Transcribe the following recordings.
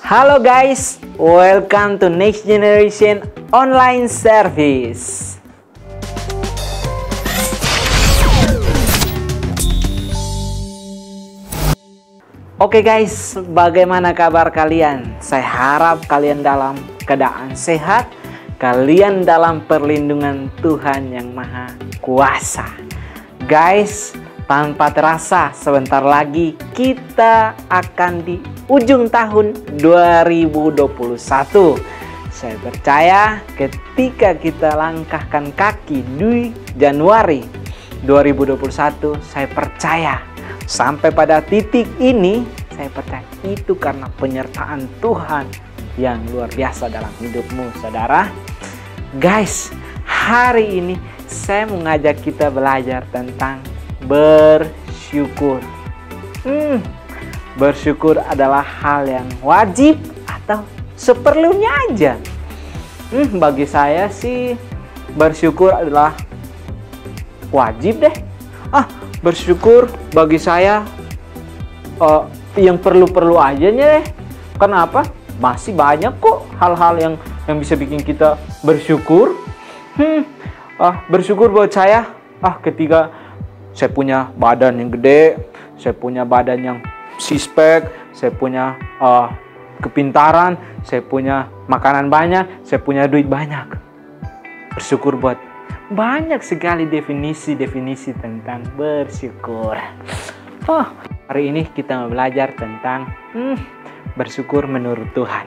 Halo guys, welcome to Next Generation Online Service. Oke guys, bagaimana kabar kalian? Saya harap kalian dalam keadaan sehat, kalian dalam perlindungan Tuhan yang Maha Kuasa. Guys, tanpa terasa sebentar lagi kita akan di ujung tahun 2021. Saya percaya ketika kita langkahkan kaki di Januari 2021, saya percaya sampai pada titik ini, saya percaya itu karena penyertaan Tuhan yang luar biasa dalam hidupmu, saudara. Guys, hari ini saya mengajak kita belajar tentang bersyukur. Bersyukur adalah hal yang wajib atau seperlunya aja? Bagi saya sih bersyukur adalah wajib deh. Bersyukur bagi saya yang perlu-perlu aja deh. Kenapa? Masih banyak kok hal-hal yang bisa bikin kita bersyukur. Bersyukur buat saya ketika saya punya badan yang gede, saya punya badan yang six-pack, saya punya kepintaran, saya punya makanan banyak, saya punya duit banyak. Bersyukur buat banyak sekali definisi-definisi tentang bersyukur. Hari ini kita mau belajar tentang bersyukur menurut Tuhan.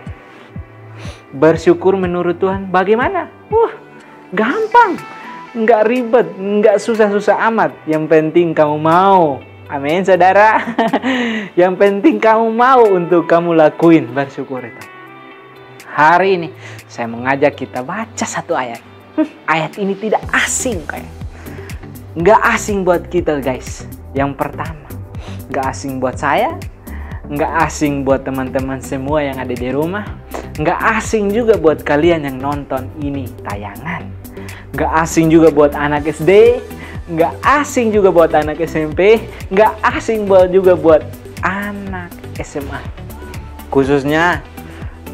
Bersyukur menurut Tuhan bagaimana? Gampang, nggak ribet, nggak susah-susah amat. Yang penting kamu mau. Amin, saudara. Yang penting kamu mau untuk kamu lakuin bersyukur itu. Hari ini saya mengajak kita baca satu ayat. Ayat ini tidak asing kayak. Nggak asing buat kita guys. Yang pertama, nggak asing buat saya, nggak asing buat teman-teman semua yang ada di rumah, nggak asing juga buat kalian yang nonton ini tayangan, nggak asing juga buat anak SD, nggak asing juga buat anak SMP, nggak asing juga buat anak SMA, khususnya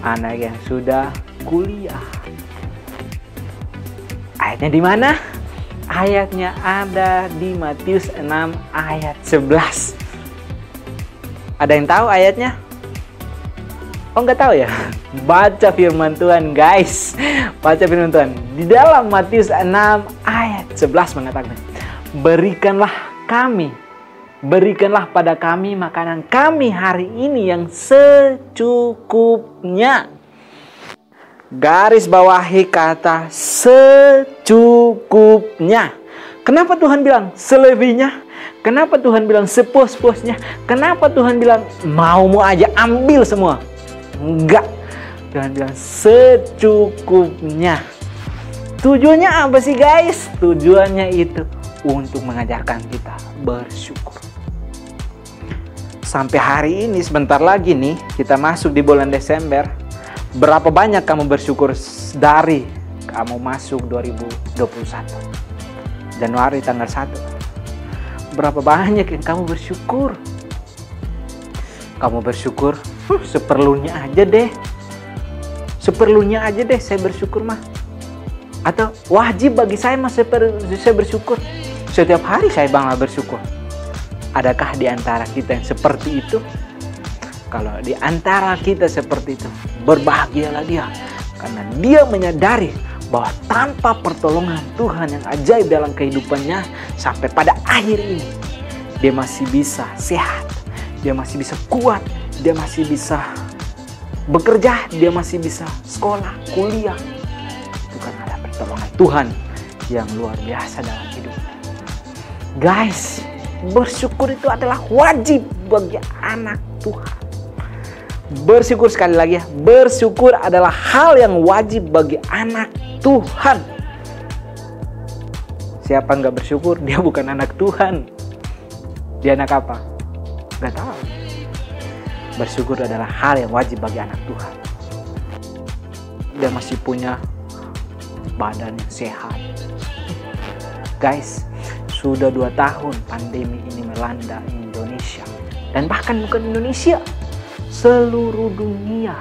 anak yang sudah kuliah. Ayatnya di mana? Ayatnya ada di Matius 6 ayat 11. Ada yang tahu ayatnya? Nggak tahu ya? Baca firman Tuhan guys. Baca firman Tuhan. Di dalam Matius 6 ayat 11 mengatakan, Berikanlah pada kami makanan kami hari ini yang secukupnya. Garis bawahi kata secukupnya. Kenapa Tuhan bilang selebihnya? Kenapa Tuhan bilang sepuas-puasnya? Kenapa Tuhan bilang mau aja ambil semua? Enggak. Tuhan bilang secukupnya. Tujuannya apa sih guys? Tujuannya itu untuk mengajarkan kita bersyukur. Sampai hari ini sebentar lagi nih kita masuk di bulan Desember. Berapa banyak kamu bersyukur dari kamu masuk 2021? Januari tanggal 1. Berapa banyak yang kamu bersyukur? Kamu bersyukur seperlunya aja deh. Seperlunya aja deh saya bersyukur mah. Atau wajib bagi saya mah saya bersyukur. Setiap hari saya bangga bersyukur. Adakah di antara kita yang seperti itu? Kalau di antara kita seperti itu, berbahagialah dia. Karena dia menyadari bahwa tanpa pertolongan Tuhan yang ajaib dalam kehidupannya, sampai pada akhir ini, dia masih bisa sehat, dia masih bisa kuat, dia masih bisa bekerja, dia masih bisa sekolah, kuliah. Itu karena ada pertolongan Tuhan yang luar biasa dalam hidupnya. Guys, bersyukur itu adalah wajib bagi anak Tuhan. Bersyukur sekali lagi ya, bersyukur adalah hal yang wajib bagi anak Tuhan. Siapa nggak bersyukur, dia bukan anak Tuhan. Dia anak apa? Nggak tahu. Bersyukur adalah hal yang wajib bagi anak Tuhan. Dia masih punya badan yang sehat. Guys, sudah 2 tahun pandemi ini melanda Indonesia. Dan bahkan bukan Indonesia, seluruh dunia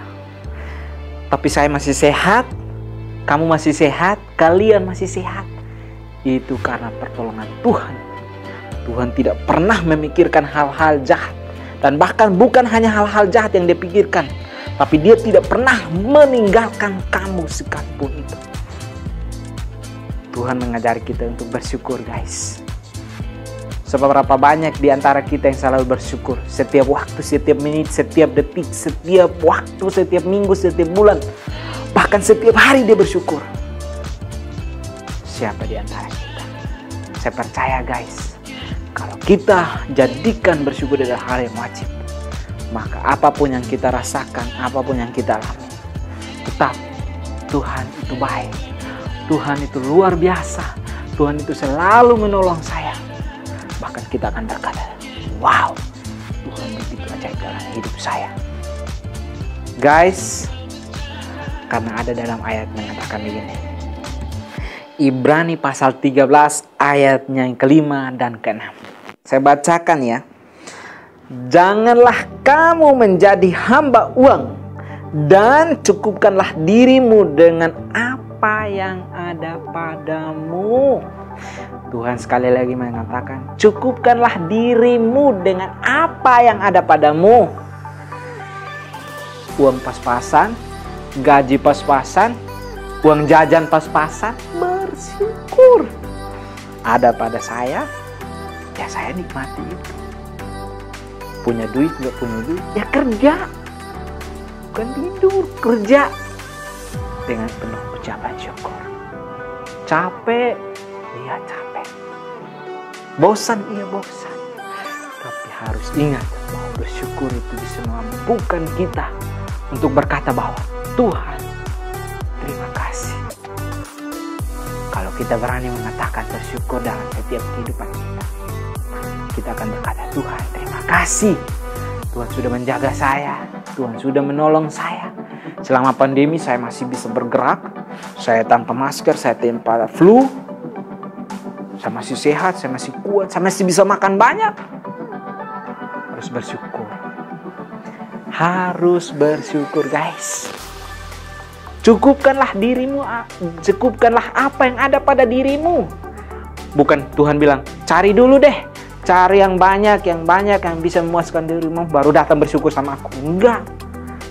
tapi saya masih sehat, kamu masih sehat, kalian masih sehat. Itu karena pertolongan Tuhan. Tuhan tidak pernah memikirkan hal-hal jahat. Dan bahkan bukan hanya hal-hal jahat yang dia pikirkan, tapi dia tidak pernah meninggalkan kamu sekalipun itu. Tuhan mengajari kita untuk bersyukur, guys. Seberapa banyak di antara kita yang selalu bersyukur setiap waktu, setiap menit, setiap detik, setiap waktu, setiap minggu, setiap bulan, bahkan setiap hari dia bersyukur. Siapa di antara kita? Saya percaya, guys, kalau kita jadikan bersyukur adalah hal yang wajib, maka apapun yang kita rasakan, apapun yang kita alami, tetap Tuhan itu baik. Tuhan itu luar biasa. Tuhan itu selalu menolong saya. Bahkan kita akan berkata, wow, Tuhan begitu ajaib dalam hidup saya. Guys, karena ada dalam ayat mengatakan begini. Ibrani pasal 13 ayatnya yang kelima dan keenam. Saya bacakan ya. Janganlah kamu menjadi hamba uang, dan cukupkanlah dirimu dengan apa yang ada padamu. Tuhan sekali lagi mengatakan, cukupkanlah dirimu dengan apa yang ada padamu. Uang pas-pasan, gaji pas-pasan, uang jajan pas-pasan, bersyukur. Ada pada saya, ya saya nikmati itu. Punya duit, gak punya duit, ya kerja. Bukan tidur, kerja. Dengan penuh ucapan syukur. Capek, iya capek. Bosan, iya bosan. Tapi harus ingat bahwa bersyukur itu bisa memampukan kita untuk berkata bahwa Tuhan, terima kasih. Kalau kita berani mengatakan bersyukur dalam setiap kehidupan kita, kita akan berkata, Tuhan terima kasih. Tuhan sudah menjaga saya. Tuhan sudah menolong saya. Selama pandemi saya masih bisa bergerak. Saya tanpa masker, saya tanpa flu. Saya masih sehat, saya masih kuat, saya masih bisa makan banyak. Harus bersyukur. Harus bersyukur, guys. Cukupkanlah dirimu, cukupkanlah apa yang ada pada dirimu. Bukan Tuhan bilang, cari dulu deh. Cari yang banyak yang bisa memuaskan dirimu, baru datang bersyukur sama aku. Enggak.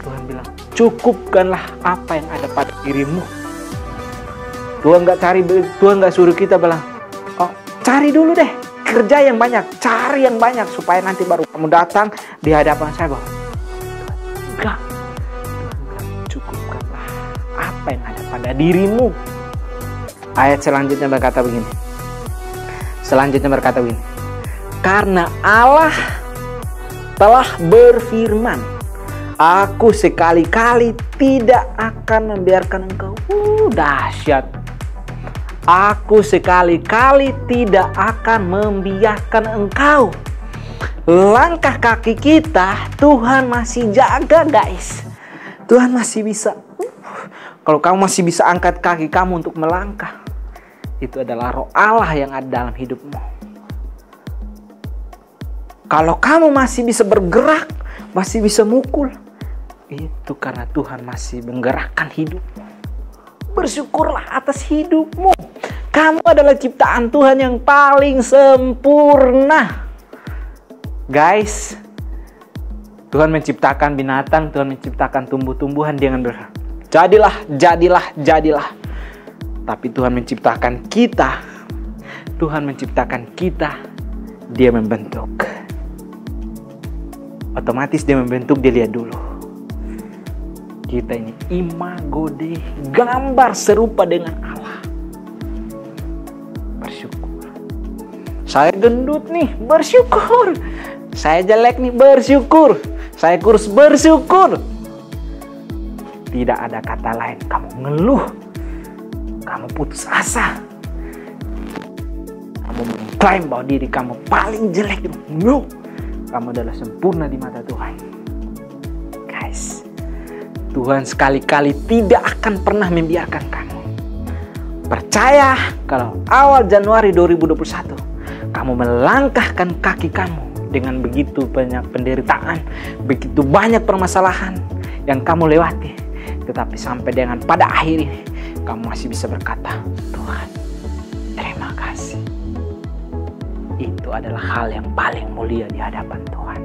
Tuhan bilang, cukupkanlah apa yang ada pada dirimu. Tuhan nggak suruh kita bilang, oh, cari dulu deh, kerja yang banyak, cari yang banyak supaya nanti baru kamu datang di hadapan saya bahwa enggak. Cukupkanlah apa yang ada pada dirimu. Ayat selanjutnya berkata begini. Karena Allah telah berfirman, aku sekali-kali tidak akan membiarkan engkau. Dahsyat. Aku sekali-kali tidak akan membiarkan engkau. Langkah kaki kita Tuhan masih jaga, guys. Tuhan masih bisa. Kalau kamu masih bisa angkat kaki kamu untuk melangkah, itu adalah roh Allah yang ada dalam hidupmu. Kalau kamu masih bisa bergerak, masih bisa mukul, itu karena Tuhan masih menggerakkan hidupmu. Bersyukurlah atas hidupmu. Kamu adalah ciptaan Tuhan yang paling sempurna. Guys, Tuhan menciptakan binatang, Tuhan menciptakan tumbuh-tumbuhan dengan berkata, jadilah. Tapi Tuhan menciptakan kita. Dia membentuk. Otomatis dia membentuk, dia lihat dulu. Kita ini imago Dei, gambar serupa dengan Allah. Bersyukur. Saya gendut nih, bersyukur. Saya jelek nih, bersyukur. Saya kurus, bersyukur. Tidak ada kata lain. Kamu ngeluh, kamu putus asa, kamu mengklaim bahwa diri kamu paling jelek. No. Kamu adalah sempurna di mata Tuhan. Guys, Tuhan sekali-kali tidak akan pernah membiarkan kamu. Percaya kalau awal Januari 2021 kamu melangkahkan kaki kamu dengan begitu banyak penderitaan, begitu banyak permasalahan yang kamu lewati, Tetapi sampai dengan pada akhir ini, kamu masih bisa berkata, Tuhan, terima kasih. Itu adalah hal yang paling mulia di hadapan Tuhan.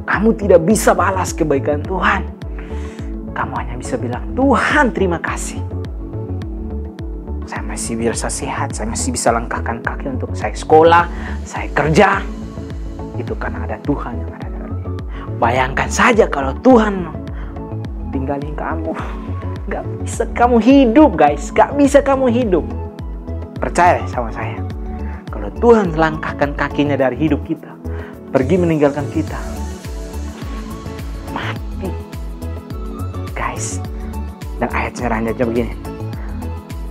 Kamu tidak bisa balas kebaikan Tuhan. Kamu hanya bisa bilang, Tuhan terima kasih. Saya masih bisa sehat, saya masih bisa langkahkan kaki untuk saya sekolah, saya kerja. Itu karena ada Tuhan yang ada dalam diri. Bayangkan saja kalau Tuhan tinggalin kamu, gak bisa kamu hidup guys, gak bisa kamu hidup. Percaya sama saya, kalau Tuhan langkahkan kakinya dari hidup kita, pergi meninggalkan kita, mati guys. Dan ayat selanjutnya begini,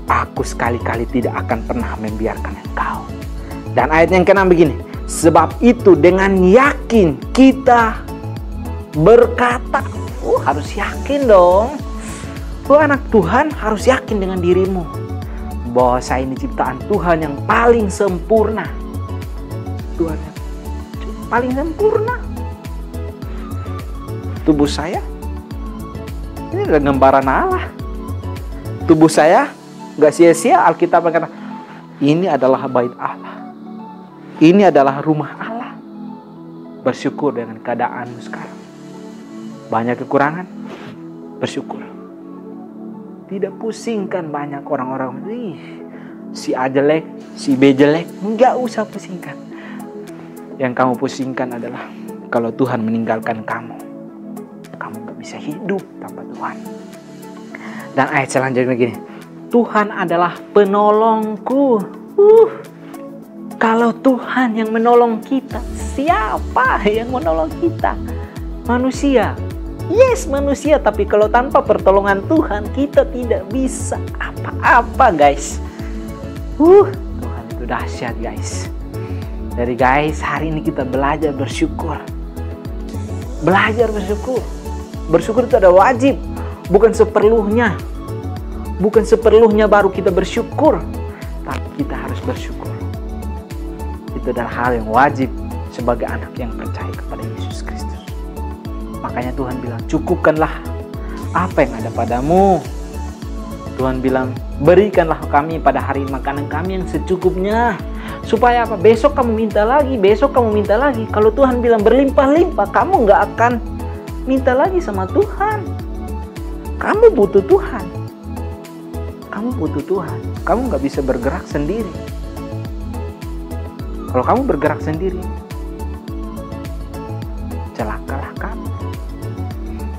aku sekali-kali tidak akan pernah membiarkan engkau. Dan ayat yang ke-6 begini, sebab itu dengan yakin kita berkata. Harus yakin dong. Anak Tuhan harus yakin dengan dirimu bahwa saya ini ciptaan Tuhan yang paling sempurna. Tuhan yang paling sempurna. Tubuh saya ini adalah gambaran Allah. Tubuh saya gak sia-sia. Alkitab berkata, ini adalah bait Allah. Ini adalah rumah Allah. Bersyukur dengan keadaanmu sekarang. Banyak kekurangan, bersyukur. Tidak pusingkan banyak orang-orang, si A jelek, si B jelek. Enggak usah pusingkan. Yang kamu pusingkan adalah kalau Tuhan meninggalkan kamu, kamu gak bisa hidup tanpa Tuhan. Dan ayat selanjutnya begini, Tuhan adalah penolongku. Kalau Tuhan yang menolong kita, siapa yang menolong kita? Manusia. Yes, manusia, tapi kalau tanpa pertolongan Tuhan, kita tidak bisa apa-apa, guys. Tuhan itu dahsyat, guys. Jadi guys, hari ini kita belajar bersyukur. Belajar bersyukur. Bersyukur itu ada wajib, bukan seperlunya. Bukan seperlunya baru kita bersyukur, tapi kita harus bersyukur. Itu adalah hal yang wajib sebagai anak yang percaya kepada Yesus Kristus. Makanya Tuhan bilang, cukupkanlah apa yang ada padamu. Tuhan bilang, berikanlah kami pada hari makanan kami yang secukupnya. Supaya apa? Besok kamu minta lagi, besok kamu minta lagi. Kalau Tuhan bilang berlimpah-limpah, kamu gak akan minta lagi sama Tuhan. Kamu butuh Tuhan. Kamu butuh Tuhan. Kamu gak bisa bergerak sendiri. Kalau kamu bergerak sendiri, celakalah kamu.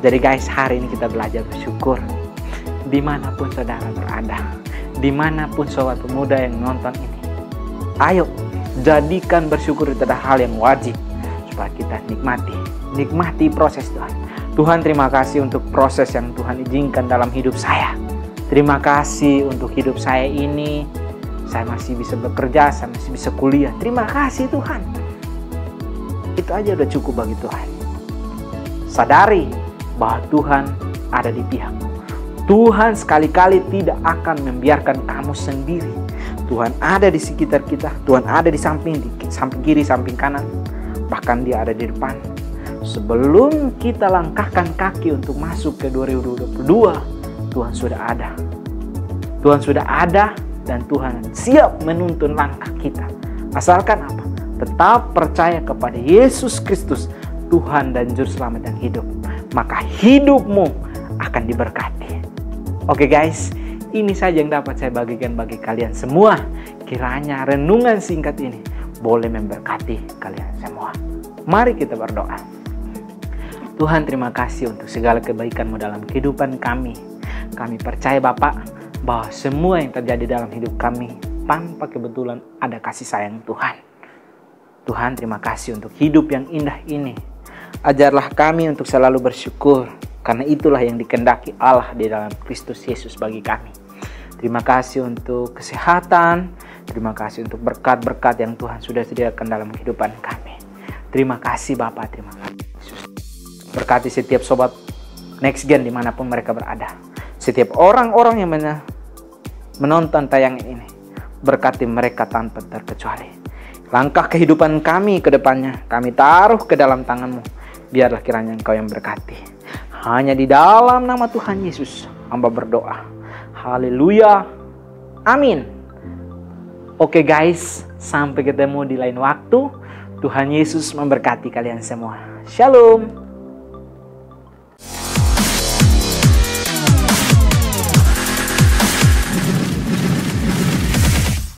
Jadi guys, hari ini kita belajar bersyukur. Dimanapun saudara berada, dimanapun sobat pemuda yang nonton ini, ayo jadikan bersyukur itu adalah hal yang wajib supaya kita nikmati proses Tuhan. Tuhan, terima kasih untuk proses yang Tuhan izinkan dalam hidup saya. Terima kasih untuk hidup saya ini, saya masih bisa bekerja, saya masih bisa kuliah. Terima kasih Tuhan. Itu aja udah cukup bagi Tuhan. Sadari bahwa Tuhan ada di pihakmu. Tuhan sekali-kali tidak akan membiarkan kamu sendiri. Tuhan ada di sekitar kita. Tuhan ada di samping kiri, samping kanan. Bahkan Dia ada di depan. Sebelum kita langkahkan kaki untuk masuk ke 2022, Tuhan sudah ada. Tuhan sudah ada dan Tuhan siap menuntun langkah kita. Asalkan apa? Tetap percaya kepada Yesus Kristus, Tuhan dan Juru Selamat yang hidup. Maka hidupmu akan diberkati. Oke guys, ini saja yang dapat saya bagikan bagi kalian semua. Kiranya renungan singkat ini boleh memberkati kalian semua. Mari kita berdoa. Tuhan, terima kasih untuk segala kebaikan-Mu dalam kehidupan kami. Kami percaya Bapak bahwa semua yang terjadi dalam hidup kami tanpa kebetulan ada kasih sayang Tuhan. Tuhan, terima kasih untuk hidup yang indah ini. Ajarlah kami untuk selalu bersyukur, karena itulah yang dikehendaki Allah di dalam Kristus Yesus bagi kami. Terima kasih untuk kesehatan, terima kasih untuk berkat-berkat yang Tuhan sudah sediakan dalam kehidupan kami. Terima kasih Bapak, terima kasih Yesus. Berkati setiap sobat Next Gen dimanapun mereka berada. Setiap orang-orang yang menonton tayangan ini, berkati mereka tanpa terkecuali. Langkah kehidupan kami ke depannya, kami taruh ke dalam tangan-Mu. Biarlah kiranya Engkau yang berkati. Hanya di dalam nama Tuhan Yesus hamba berdoa. Haleluya. Amin. Oke guys, sampai ketemu di lain waktu. Tuhan Yesus memberkati kalian semua. Shalom.